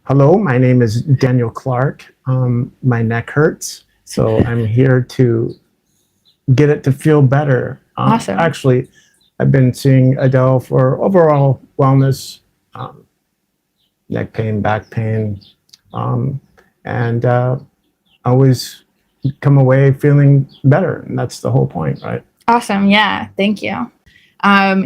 Hello, my name is Daniel Clark. My neck hurts, so I'm here to get it to feel better. Awesome. Actually, I've been seeing Adele for overall wellness, um, neck pain, back pain, um, and always come away feeling better. And that's the whole point, right? Awesome. Yeah. Thank you.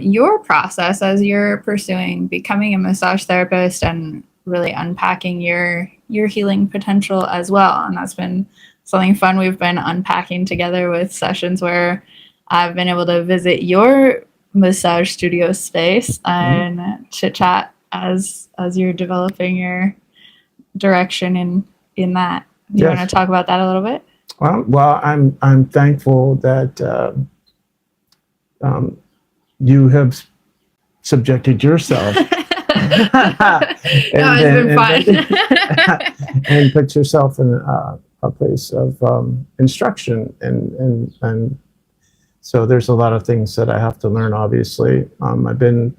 Your process as you're pursuing becoming a massage therapist and really unpacking your healing potential as well. And that's been something fun we've been unpacking together with sessions where I've been able to visit your massage studio space and chit chat as you're developing your direction in that. Do you want to talk about that a little bit? Well, I'm thankful that you have subjected yourself and put yourself in a place of instruction, and so there's a lot of things that I have to learn. Obviously, I've been,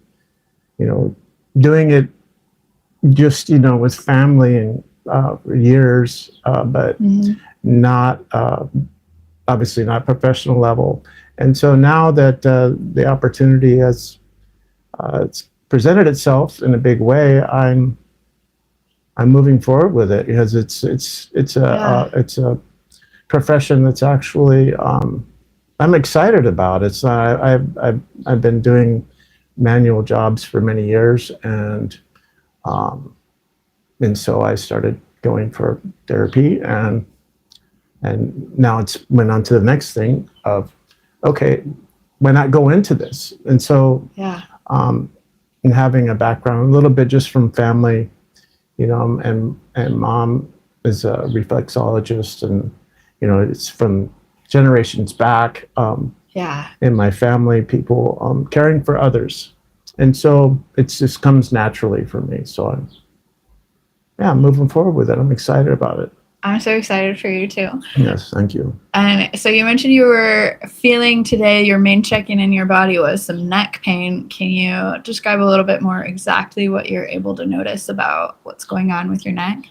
doing it just with family and for years, but not obviously not professional level. And so now that the opportunity has it's presented itself in a big way, I'm moving forward with it because it's a profession that's actually I'm excited about. It's I've been doing manual jobs for many years, and so I started going for therapy, and now it's went on to the next thing of, okay, why not go into this? And so and having a background a little bit just from family, and mom is a reflexologist, and it's from generations back in my family, people caring for others, and so it just comes naturally for me. So I'm moving forward with it. I'm excited about it. I'm so excited for you too. Yes, thank you. And so you mentioned you were feeling today, your main check-in in your body was some neck pain. Can you describe a little bit more exactly what you're able to notice about what's going on with your neck?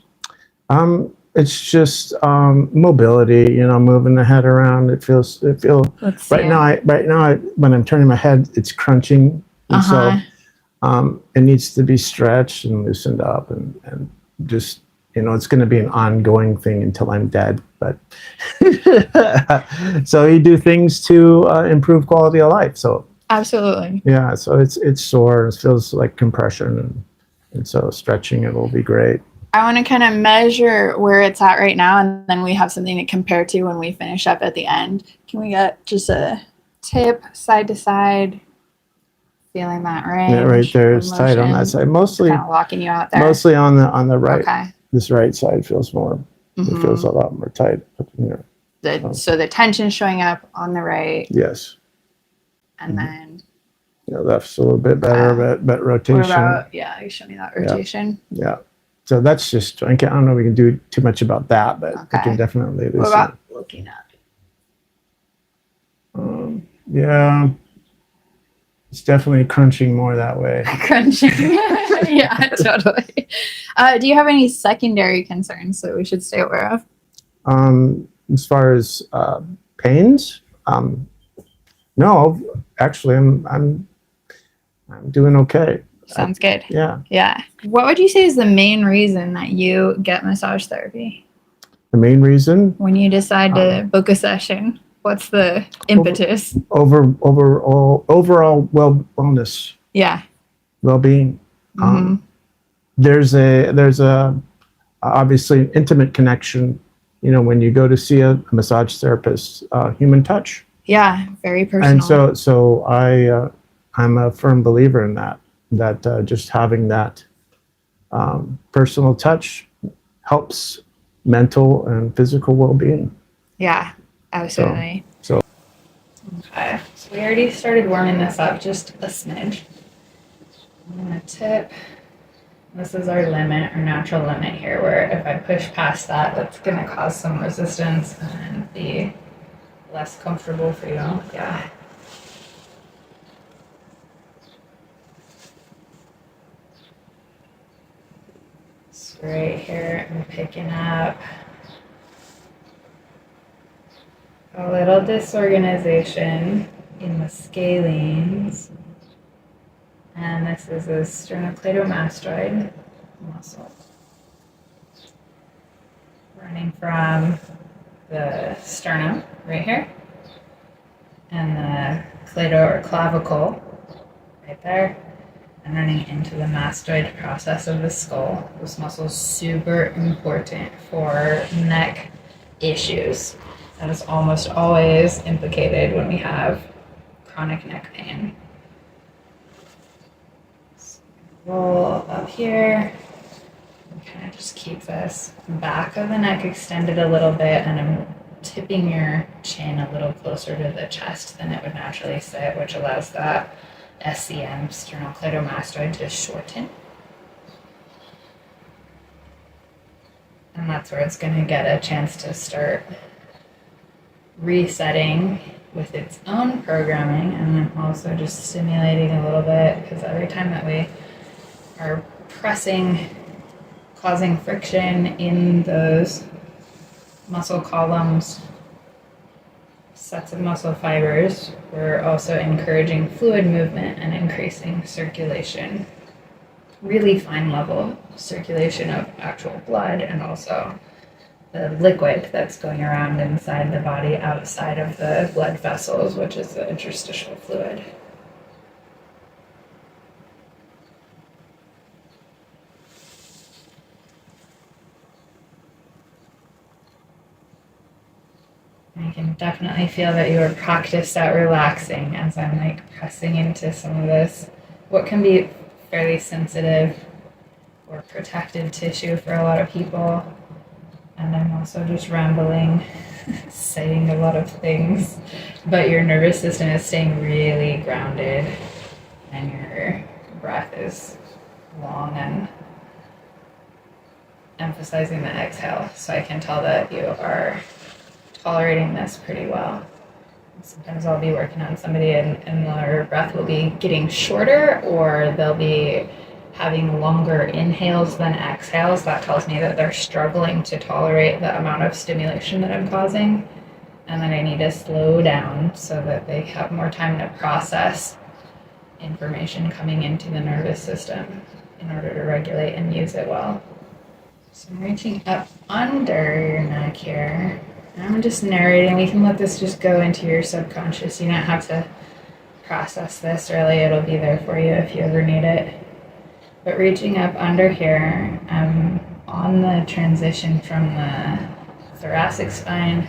It's just mobility, moving the head around. It feels right now when I'm turning my head, it's crunching, and so it needs to be stretched and loosened up, and just it's going to be an ongoing thing until I'm dead. But so you do things to improve quality of life. So absolutely, yeah. So it's sore. It feels like compression, and so stretching it will be great. I want to kind of measure where it's at right now, and then we have something to compare to when we finish up at the end. Can we get just a tip side to side? Feeling that range. Yeah, right there. It's tight on that side. Mostly kind of walking you out there. Mostly on the right. Okay. This right side feels more. It feels a lot more tight up in here. So the tension's showing up on the right. Yes. And then. Left's a little bit better, but rotation. What about, you show me that rotation. Yeah. So that's just, I don't know if we can do too much about that, but we can definitely loosen. What about looking up? Yeah. It's definitely crunching more that way. Crunching. Yeah, totally. Do you have any secondary concerns that we should stay aware of? As far as pains, no. Actually, I'm doing okay. Sounds good. Yeah. Yeah. What would you say is the main reason that you get massage therapy? The main reason? When you decide to book a session, what's the impetus? Overall wellness. Yeah. Well-being. There's a obviously intimate connection, when you go to see a massage therapist, human touch. Yeah, very personal. And so I'm a firm believer in that just having that personal touch helps mental and physical well-being. Yeah, absolutely. So okay, so we already started warming this up just a smidge. I'm gonna tip. This is our limit, our natural limit here, where if I push past that, that's gonna cause some resistance and be less comfortable for you. Yeah. Right here, I'm picking up a little disorganization in the scalenes. And this is a sternocleidomastoid muscle running from the sternum right here and the clado or clavicle right there, and running into the mastoid process of the skull. This muscle is super important for neck issues. That is almost always implicated when we have chronic neck pain. So roll up here. And kind of just keep this back of the neck extended a little bit, and I'm tipping your chin a little closer to the chest than it would naturally sit, which allows that SCM, sternocleidomastoid, to shorten. And that's where it's going to get a chance to start resetting with its own programming, and then also just stimulating a little bit, because every time that we are pressing, causing friction in those muscle columns, sets of muscle fibers, we're also encouraging fluid movement and increasing circulation, really fine level circulation of actual blood, and also the liquid that's going around inside the body outside of the blood vessels, which is the interstitial fluid. I can definitely feel that you are practiced at relaxing as I'm like pressing into some of this, what can be fairly sensitive or protected tissue for a lot of people. And I'm also just rambling, saying a lot of things, but your nervous system is staying really grounded and your breath is long and emphasizing the exhale. So I can tell that you are tolerating this pretty well. Sometimes I'll be working on somebody and their breath will be getting shorter, or they'll be having longer inhales than exhales. That tells me that they're struggling to tolerate the amount of stimulation that I'm causing, and that I need to slow down so that they have more time to process information coming into the nervous system in order to regulate and use it well. So I'm reaching up under your neck here. I'm just narrating. We can let this just go into your subconscious. You don't have to process this, really. It'll be there for you if you ever need it. But reaching up under here, I'm on the transition from the thoracic spine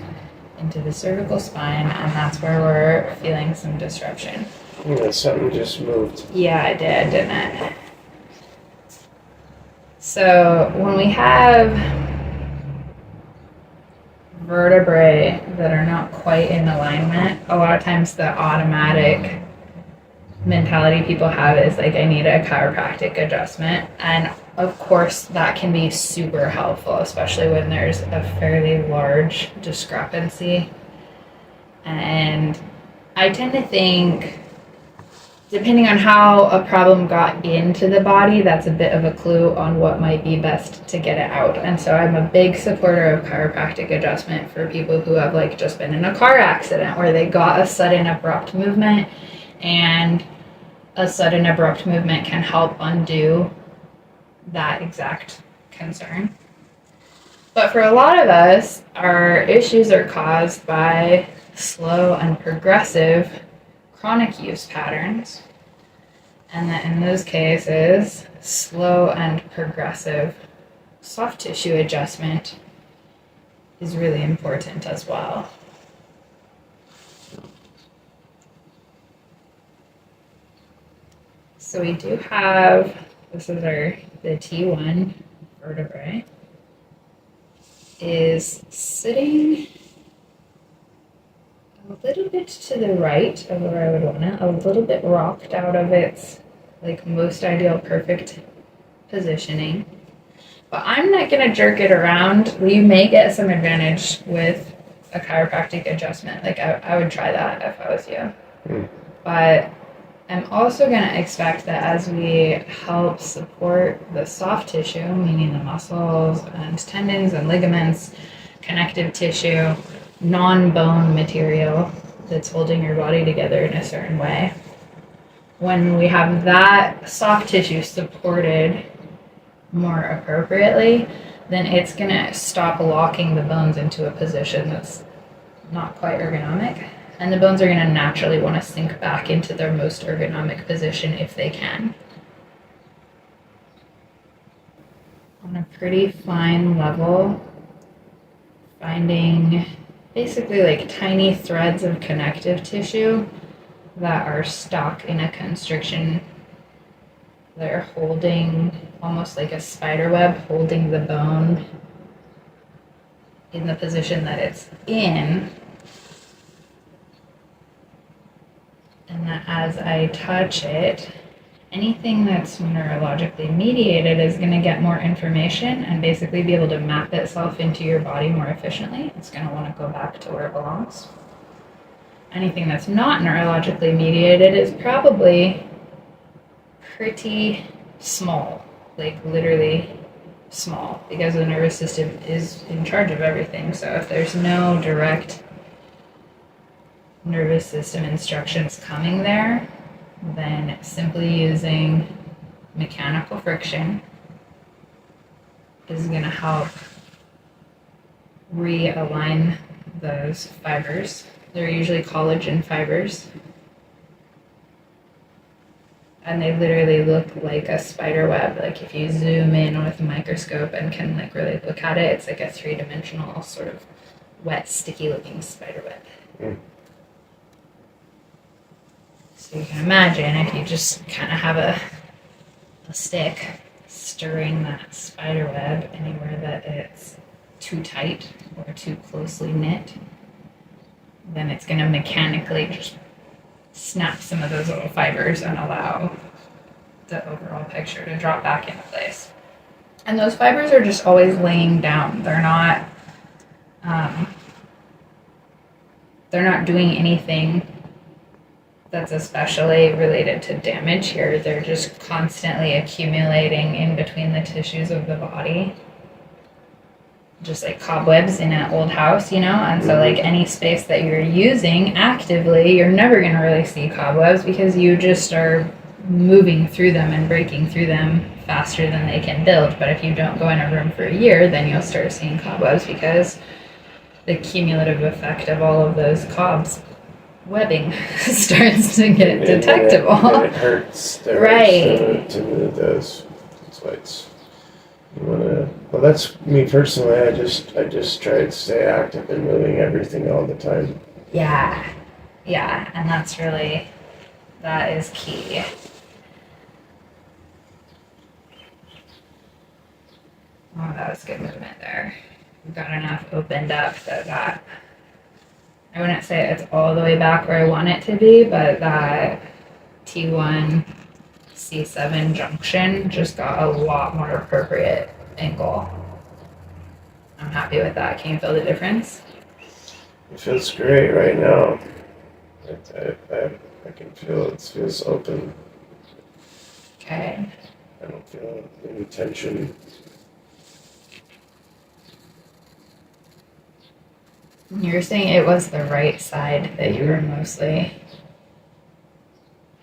into the cervical spine, and that's where we're feeling some disruption. Yeah, something just moved. Yeah, it did, didn't it? So when we have vertebrae that are not quite in alignment, a lot of times the automatic mentality people have is like, I need a chiropractic adjustment. And of course that can be super helpful, especially when there's a fairly large discrepancy. And I tend to think, depending on how a problem got into the body, that's a bit of a clue on what might be best to get it out. And so I'm a big supporter of chiropractic adjustment for people who have like just been in a car accident where they got a sudden abrupt movement, and a sudden abrupt movement can help undo that exact concern. But for a lot of us, our issues are caused by slow and progressive chronic use patterns, and that in those cases, slow and progressive soft tissue adjustment is really important as well. So we do have, this is the T1 vertebrae, is sitting a little bit to the right of where I would want it, a little bit rocked out of its like most ideal perfect positioning. But I'm not going to jerk it around. You may get some advantage with a chiropractic adjustment. Like I would try that if I was you. But I'm also going to expect that as we help support the soft tissue, meaning the muscles and tendons and ligaments, connective tissue, non-bone material that's holding your body together in a certain way, when we have that soft tissue supported more appropriately, then it's going to stop locking the bones into a position that's not quite ergonomic. And the bones are going to naturally want to sink back into their most ergonomic position if they can. On a pretty fine level, finding basically like tiny threads of connective tissue that are stuck in a constriction. They're holding, almost like a spider web, holding the bone in the position that it's in. And that as I touch it, anything that's neurologically mediated is going to get more information and basically be able to map itself into your body more efficiently. It's going to want to go back to where it belongs. Anything that's not neurologically mediated is probably pretty small, like literally small, because the nervous system is in charge of everything. So if there's no direct nervous system instructions coming there, then simply using mechanical friction is going to help realign those fibers. They're usually collagen fibers, and they literally look like a spider web. Like if you zoom in with a microscope and can like really look at it, it's like a three-dimensional sort of wet, sticky looking spider web. Mm. So you can imagine if you just kind of have a stick stirring that spider web anywhere that it's too tight or too closely knit, then it's going to mechanically just snap some of those little fibers and allow the overall picture to drop back into place. And those fibers are just always laying down. They're not doing anything that's especially related to damage here. They're just constantly accumulating in between the tissues of the body, just like cobwebs in an old house, and so like any space that you're using actively, you're never going to really see cobwebs because you just are moving through them and breaking through them faster than they can build. But if you don't go in a room for a year, then you'll start seeing cobwebs because the cumulative effect of all of those cobs webbing starts to get detectable. And it hurts. Right. To me, it does. It's like you wanna. Well, that's me personally. I just try to stay active and moving everything all the time. Yeah, and that is key. Oh, that was good movement there. We've got enough opened up that I wouldn't say it's all the way back where I want it to be, but that T1 C7 junction just got a lot more appropriate angle. I'm happy with that. Can you feel the difference? It feels great right now. I can feel it feels open. Okay. I don't feel any tension. You were saying it was the right side that you were mostly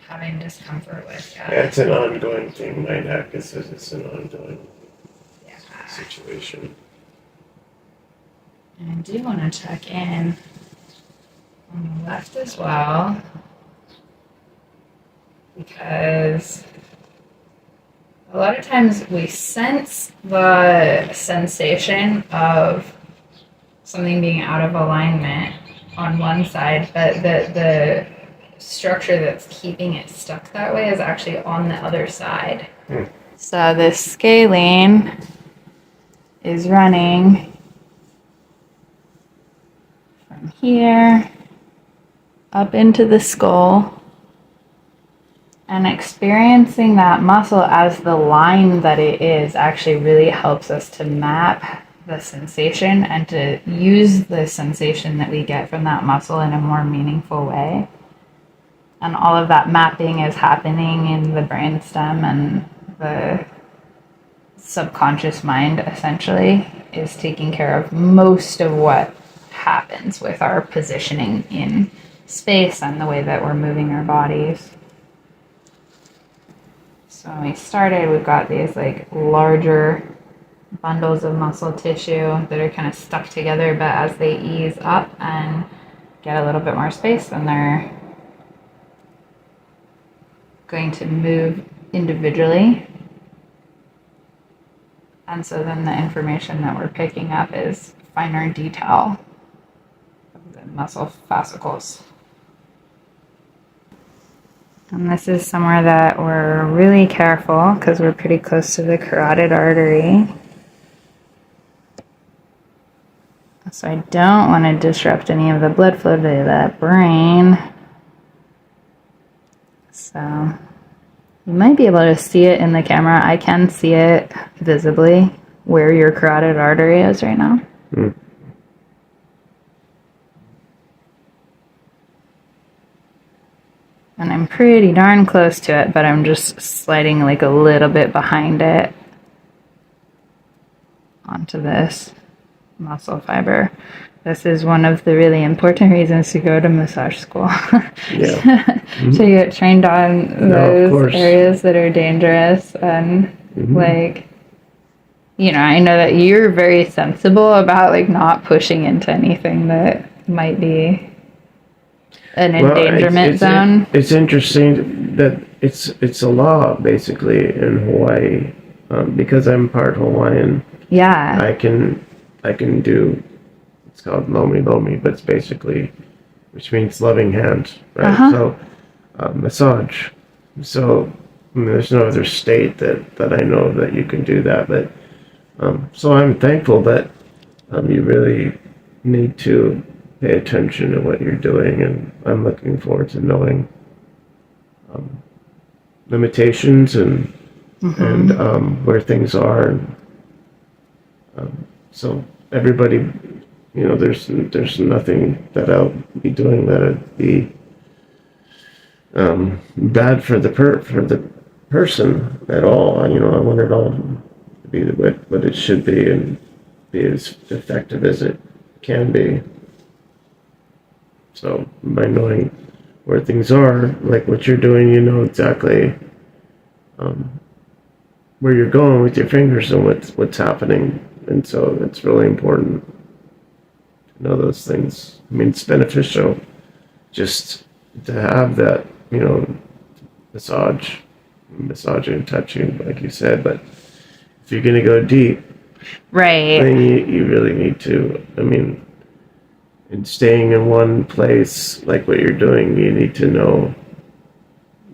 having discomfort with. Yeah, it's an ongoing thing. My neck is it's an ongoing situation. And I do want to check in on the left as well, because a lot of times we sense the sensation of something being out of alignment on one side, but the structure that's keeping it stuck that way is actually on the other side. So this scalene is running from here up into the skull, and experiencing that muscle as the line that it is actually really helps us to map the sensation and to use the sensation that we get from that muscle in a more meaningful way. And all of that mapping is happening in the brainstem, and the subconscious mind essentially is taking care of most of what happens with our positioning in space and the way that we're moving our bodies. So when we started, we've got these like larger bundles of muscle tissue that are kind of stuck together, but as they ease up and get a little bit more space, then they're going to move individually. And so then the information that we're picking up is finer detail of the muscle fascicles. And this is somewhere that we're really careful because we're pretty close to the carotid artery. So I don't want to disrupt any of the blood flow to that brain. So you might be able to see it in the camera. I can see it visibly where your carotid artery is right now. Mm. And I'm pretty darn close to it, but I'm just sliding like a little bit behind it onto this muscle fiber. This is one of the really important reasons to go to massage school. Yeah. Mm-hmm. To get trained on those areas that are dangerous. And like, you know, I know that you're very sensible about like not pushing into anything that might be an endangerment zone. It's interesting that it's a law basically in Hawaii, because I'm part Hawaiian. Yeah. I can do, it's called lomi, but it's basically, which means loving hand, right? Uh-huh. So massage. So I mean, there's no other state that I know that you can do that, but so I'm thankful that you really need to pay attention to what you're doing, and I'm looking forward to knowing limitations and where things are. And, so everybody, you know, there's nothing that I'll be doing that'd be bad for the person at all. You know, I want it all to be what it should be and be as effective as it can be. So by knowing where things are, like what you're doing, you know exactly where you're going with your fingers and what's happening. And so it's really important to know those things. I mean, it's beneficial just to have that, you know, massaging, touching, like you said. But if you're going to go deep, right, then you really need to, I mean, and staying in one place like what you're doing, you need to know,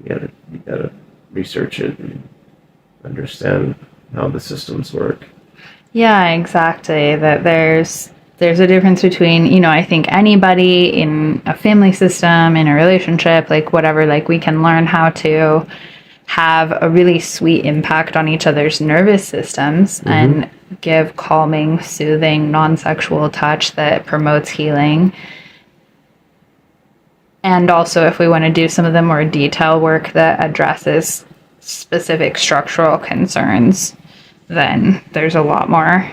you gotta research it and understand how the systems work. Yeah, exactly. That there's a difference between, you know, I think anybody in a family system, in a relationship, like whatever, like we can learn how to have a really sweet impact on each other's nervous systems and give calming, soothing, non-sexual touch that promotes healing. And also, if we want to do some of the more detail work that addresses specific structural concerns, then there's a lot more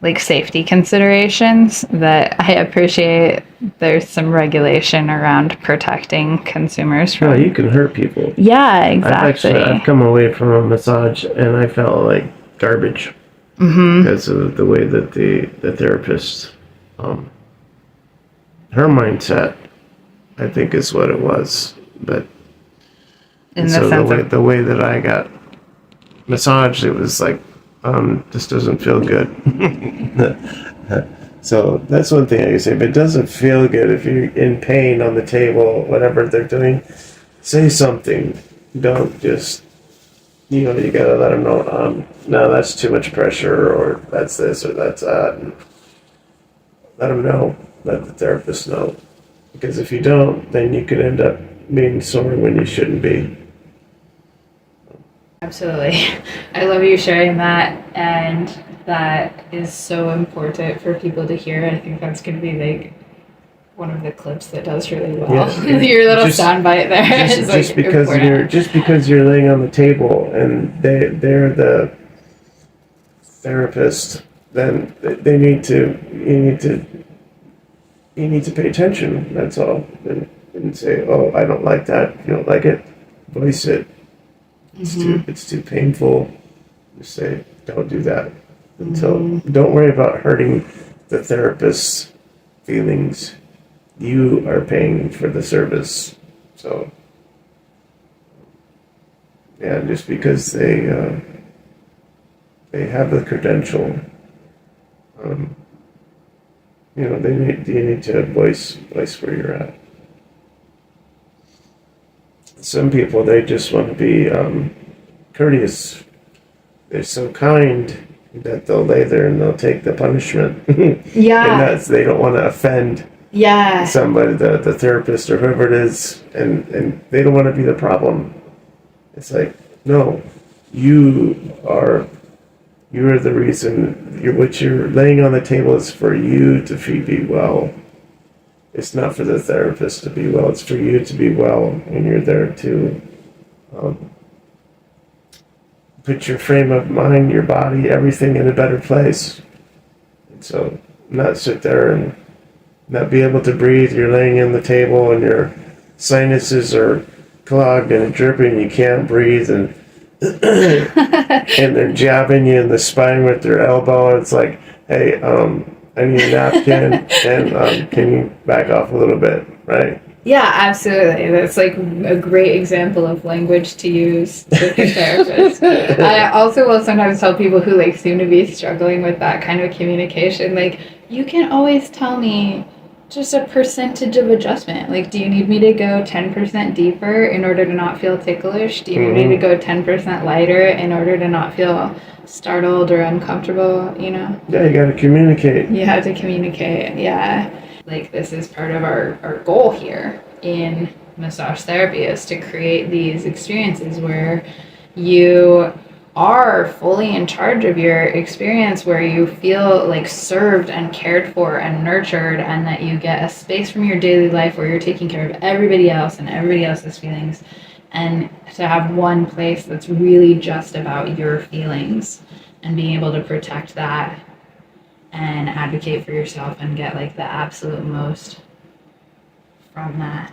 like safety considerations that I appreciate. There's some regulation around protecting consumers from. No, you can hurt people. Yeah, exactly. I've come away from a massage and I felt like garbage because of the way that the therapist, her mindset, I think is what it was. But in the sense the way that I got massaged, it was like, this doesn't feel good. So that's one thing I can say. If it doesn't feel good, if you're in pain on the table, whatever they're doing, say something. Don't just, you know, you gotta let them know, no, that's too much pressure, or that's this, or that's that. And let them know, let the therapist know. Because if you don't, then you could end up being sore when you shouldn't be. Absolutely. I love you sharing that, and that is so important for people to hear. I think that's going to be like one of the clips that does really well. Yeah. Your little Just- soundbite there is just like because important. you're laying on the table and they're the therapist, then they need to you need to pay attention. That's all, and say, oh, I don't like that. If you don't like it, voice it. It's too painful. Just say, don't do that. Until don't worry about hurting the therapist's feelings. You are paying for the service, so yeah. Just because they have the credential, you need to voice where you're at. Some people, they just want to be courteous. They're so kind that they'll lay there and they'll take the punishment. And they don't want to offend somebody, the therapist or whoever it is, and they don't want to be the problem. It's like, no, you are the reason. What you're laying on the table is for you to be well. It's not for the therapist to be well. It's for you to be well, and you're there to put your frame of mind, your body, everything in a better place. And so, not sit there and not be able to breathe. You're laying on the table, and your sinuses are clogged and dripping. You can't breathe, and and they're jabbing you in the spine with their elbow. It's like, hey, I need a napkin, and can you back off a little bit, right? Yeah, absolutely. That's like a great example of language to use with your therapist. I also will sometimes tell people who like seem to be struggling with that kind of communication, like, you can always tell me just a percentage of adjustment. Like, do you need me to go 10% deeper in order to not feel ticklish? Do you need me to go 10% lighter in order to not feel startled or uncomfortable, you know? Yeah, you got to communicate. You have to communicate, yeah. Like, this is part of our goal here in massage therapy, is to create these experiences where you are fully in charge of your experience, where you feel like served and cared for and nurtured, and that you get a space from your daily life where you're taking care of everybody else and everybody else's feelings, and to have one place that's really just about your feelings and being able to protect that and advocate for yourself and get like the absolute most from that.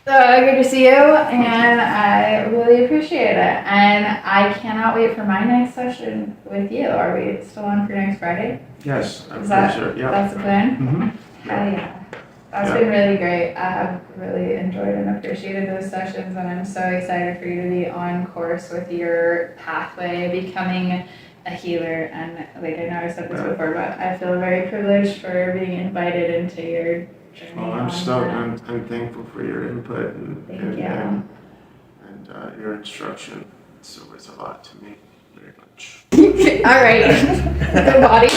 Good to see you, and I really appreciate it. And I cannot wait for my next session with you. Are we still on for next Friday? Yes, I'm Is that sure. Yeah. that's the plan? Mm-hmm. Hell yeah. That's Yeah. been really great. I have really enjoyed and appreciated those sessions, and I'm so excited for you to be on course with your pathway, becoming a healer. And like, I know I said this before, but I feel very privileged for being invited into your journey. Well, I'm stoked. I'm thankful for your input Thank you. and your instruction. It's always a lot to me. Very much. All right. The body.